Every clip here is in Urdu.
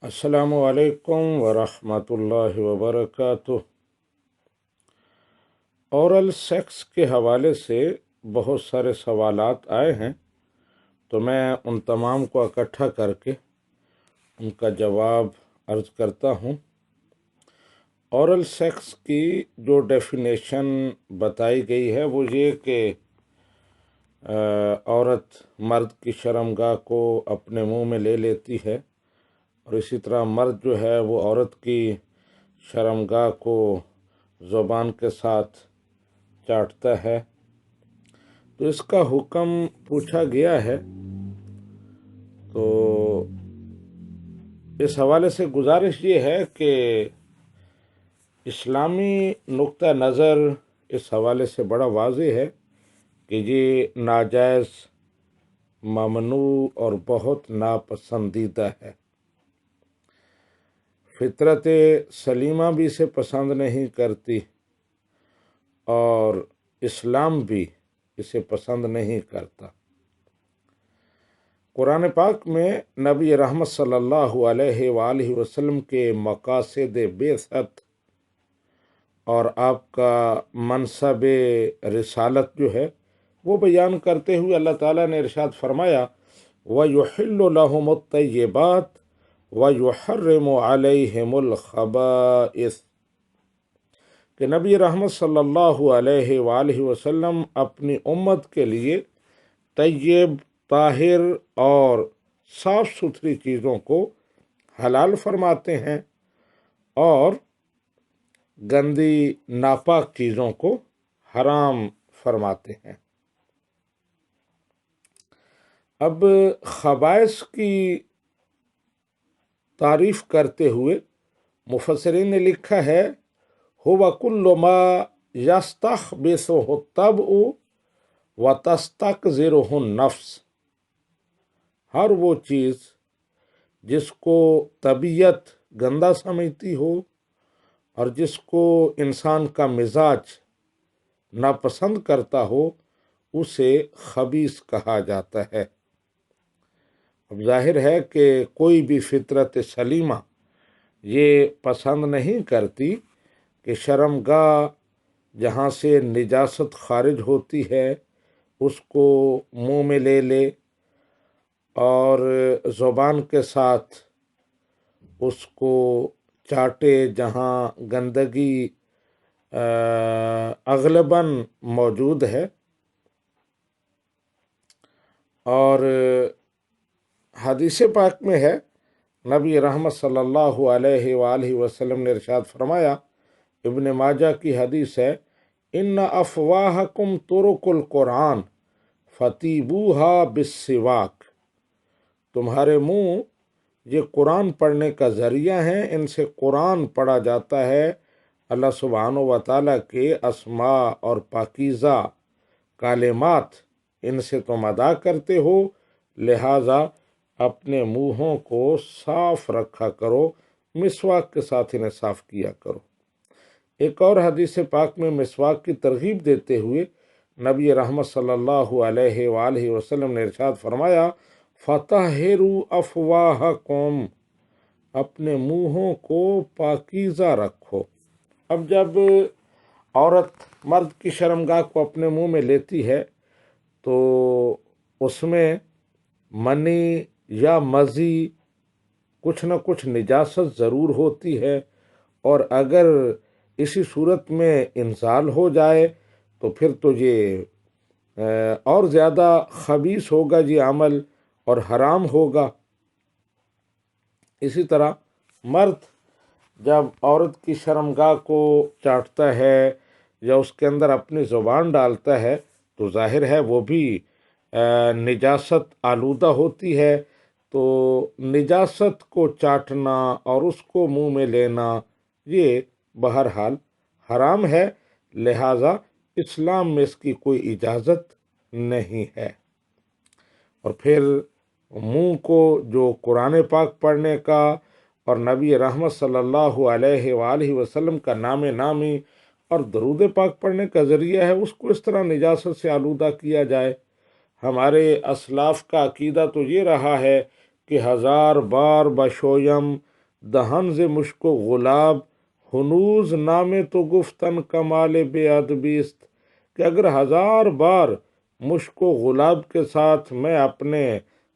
السلام علیکم ورحمۃ اللہ وبرکاتہ۔ اورل سیکس کے حوالے سے بہت سارے سوالات آئے ہیں، تو میں ان تمام کو اکٹھا کر کے ان کا جواب عرض کرتا ہوں۔ اورل سیکس کی جو ڈیفینیشن بتائی گئی ہے وہ یہ کہ عورت مرد کی شرمگاہ کو اپنے منہ میں لے لیتی ہے، اور اسی طرح مرد جو ہے وہ عورت کی شرمگاہ کو زبان کے ساتھ چاٹتا ہے۔ تو اس کا حکم پوچھا گیا ہے، تو اس حوالے سے گزارش یہ ہے کہ اسلامی نقطہ نظر اس حوالے سے بڑا واضح ہے کہ یہ ناجائز، ممنوع اور بہت ناپسندیدہ ہے۔ فطرت سلیمہ بھی اسے پسند نہیں کرتی، اور اسلام بھی اسے پسند نہیں کرتا۔ قرآن پاک میں نبی رحمت صلی اللہ علیہ وآلہ وسلم کے مقاصد بعثت اور آپ کا منصب رسالت جو ہے وہ بیان کرتے ہوئے اللہ تعالیٰ نے ارشاد فرمایا وَيُحِلُّ لَهُمُ الطَّيِّبَاتِ وَيُحَرِّمُ عَلَيْهِمُ الْخَبَائِثَ، کہ نبی رحمت صلی اللہ علیہ وآلہ وسلم اپنی امت کے لیے طیب، طاہر اور صاف ستھری چیزوں کو حلال فرماتے ہیں، اور گندی ناپاک چیزوں کو حرام فرماتے ہیں۔ اب خبائث کی تعریف کرتے ہوئے مفسرین نے لکھا ہے هو كل ما يستخبثه الطبع وتستقذره النفس، ہر وہ چیز جس کو طبیعت گندا سمجھتی ہو اور جس کو انسان کا مزاج ناپسند کرتا ہو، اسے خبیث کہا جاتا ہے۔ اب ظاہر ہے کہ کوئی بھی فطرت سلیمہ یہ پسند نہیں کرتی کہ شرمگاہ جہاں سے نجاست خارج ہوتی ہے اس کو منہ میں لے لے، اور زبان کے ساتھ اس کو چاٹے جہاں گندگی اغلباً موجود ہے۔ اور حدیث پاک میں ہے، نبی رحمت صلی اللہ علیہ وآلہ وسلم نے ارشاد فرمایا، ابن ماجہ کی حدیث ہے، ان افواہکم طرق القرآن فتیبوہا بالسواک، تمہارے منہ یہ قرآن پڑھنے کا ذریعہ ہیں، ان سے قرآن پڑھا جاتا ہے، اللہ سبحانہ و تعالیٰ کے اسماء اور پاکیزہ کلمات ان سے تم ادا کرتے ہو، لہٰذا اپنے منہوں کو صاف رکھا کرو، مسواک کے ساتھ انہیں صاف کیا کرو۔ ایک اور حدیث پاک میں مسواک کی ترغیب دیتے ہوئے نبی رحمت صلی اللہ علیہ وآلہ وسلم نے ارشاد فرمایا فَطَہِّرُوا أَفْوَاهَكُمْ، اپنے منہوں کو پاکیزہ رکھو۔ اب جب عورت مرد کی شرمگاہ کو اپنے منہ میں لیتی ہے تو اس میں منی یا مزی کچھ نہ کچھ نجاست ضرور ہوتی ہے، اور اگر اسی صورت میں انزال ہو جائے تو پھر تو یہ اور زیادہ خبیث ہوگا یہ عمل اور حرام ہوگا۔ اسی طرح مرد جب عورت کی شرمگاہ کو چاٹتا ہے یا اس کے اندر اپنی زبان ڈالتا ہے تو ظاہر ہے وہ بھی نجاست آلودہ ہوتی ہے، تو نجاست کو چاٹنا اور اس کو منہ میں لینا یہ بہرحال حرام ہے، لہٰذا اسلام میں اس کی کوئی اجازت نہیں ہے۔ اور پھر منہ کو جو قرآن پاک پڑھنے کا اور نبی رحمت صلی اللہ علیہ وآلہ وسلم کا نام نامی اور درود پاک پڑھنے کا ذریعہ ہے، اس کو اس طرح نجاست سے آلودہ کیا جائے۔ ہمارے اسلاف کا عقیدہ تو یہ رہا ہے کہ 1000 بار بشویم دہن ز مشک و غلاب ہنوز نامے تو گفتن کمال بے ادبی است، کہ اگر 1000 بار مشک و غلاب کے ساتھ میں اپنے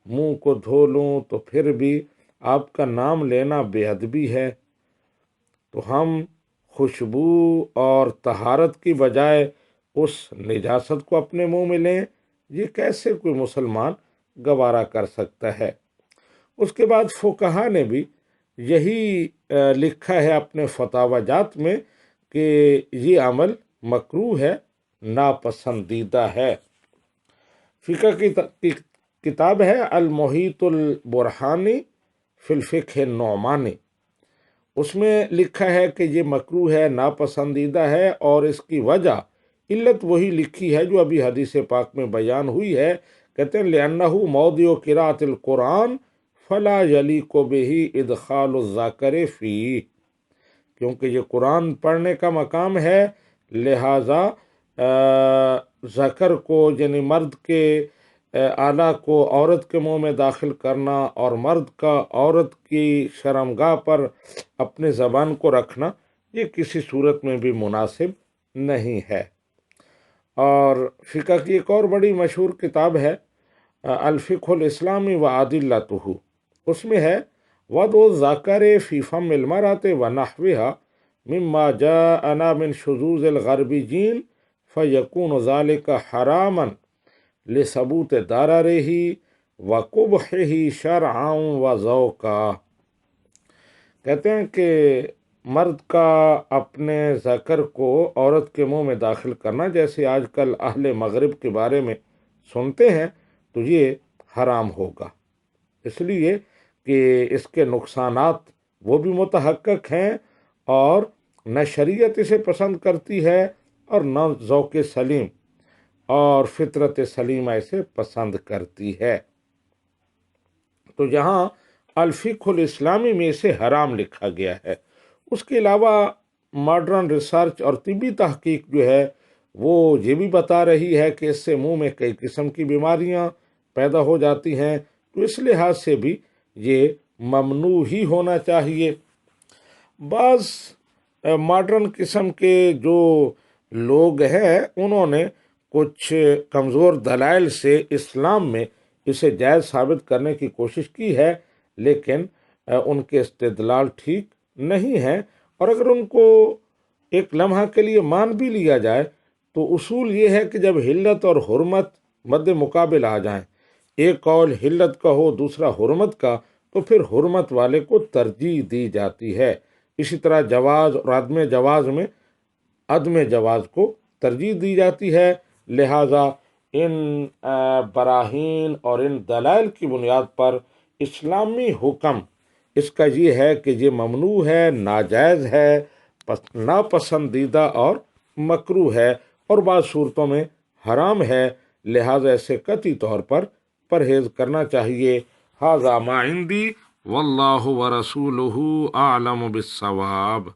منہ کو دھو لوں تو پھر بھی آپ کا نام لینا بے ادبی ہے، تو ہم خوشبو اور طہارت کی بجائے اس نجاست کو اپنے منہ میں لیں، یہ کیسے کوئی مسلمان گوارا کر سکتا ہے؟ اس کے بعد فقہا نے بھی یہی لکھا ہے اپنے فتاوی جات میں کہ یہ عمل مکروہ ہے، ناپسندیدہ ہے۔ فقہ کی کتاب ہے المحیط البرہانی فی الفقہ النعمانی، اس میں لکھا ہے کہ یہ مکروہ ہے، ناپسندیدہ ہے، اور اس کی وجہ علت وہی لکھی ہے جو ابھی حدیث پاک میں بیان ہوئی ہے۔ کہتے ہیں لِأَنَّهُ مَوْضِعُ قِرَاءَةِ الْقُرْآنِ فَلَا يَلِيقُ بِهِ إِدْخَالُ الذَّكَرِ فِيهِ، کیونکہ یہ قرآن پڑھنے کا مقام ہے، لہٰذا ذکر کو یعنی مرد کے آلہ کو عورت کے منہ میں داخل کرنا اور مرد کا عورت کی شرمگاہ پر اپنے زبان کو رکھنا یہ کسی صورت میں بھی مناسب نہیں ہے۔ اور فقہ کی ایک اور بڑی مشہور کتاب ہے الفقہ الاسلامی و ادلتہ، اس میں ہے وضع الذکر فی فم المرأة ونحوها مما جاءنا من شذوذ الغربیین فیکون ذلک حراما لثبوت ضررہ وقبحہ شرعا و ذوقا۔ کہتے ہیں کہ مرد کا اپنے ذکر کو عورت کے منہ میں داخل کرنا، جیسے آج کل اہل مغرب کے بارے میں سنتے ہیں، تو یہ حرام ہوگا، اس لیے کہ اس کے نقصانات وہ بھی متحقق ہیں، اور نہ شریعت اسے پسند کرتی ہے اور نہ ذوق سلیم اور فطرت سلیمہ اسے پسند کرتی ہے۔ تو یہاں الفقہ الاسلامی میں اسے حرام لکھا گیا ہے۔ اس کے علاوہ ماڈرن ریسرچ اور طبی تحقیق جو ہے وہ یہ بھی بتا رہی ہے کہ اس سے منہ میں کئی قسم کی بیماریاں پیدا ہو جاتی ہیں، تو اس لحاظ سے بھی یہ ممنوع ہی ہونا چاہیے۔ بعض ماڈرن قسم کے جو لوگ ہیں انہوں نے کچھ کمزور دلائل سے اسلام میں اسے جائز ثابت کرنے کی کوشش کی ہے، لیکن ان کے استدلال ٹھیک نہیں ہیں، اور اگر ان کو ایک لمحہ کے لیے مان بھی لیا جائے تو اصول یہ ہے کہ جب حلت اور حرمت مد مقابل آ جائیں، ایک قول حلت کا ہو دوسرا حرمت کا، تو پھر حرمت والے کو ترجیح دی جاتی ہے۔ اسی طرح جواز اور عدم جواز میں عدم جواز کو ترجیح دی جاتی ہے، لہٰذا ان براہین اور ان دلائل کی بنیاد پر اسلامی حکم اس کا یہ ہے کہ یہ ممنوع ہے، ناجائز ہے، ناپسندیدہ اور مکروہ ہے، اور بعض صورتوں میں حرام ہے، لہٰذا اسے قطعی طور پر پرہیز کرنا چاہیے۔ ھذا ما عندی واللہ ورسولہ اعلم بالصواب۔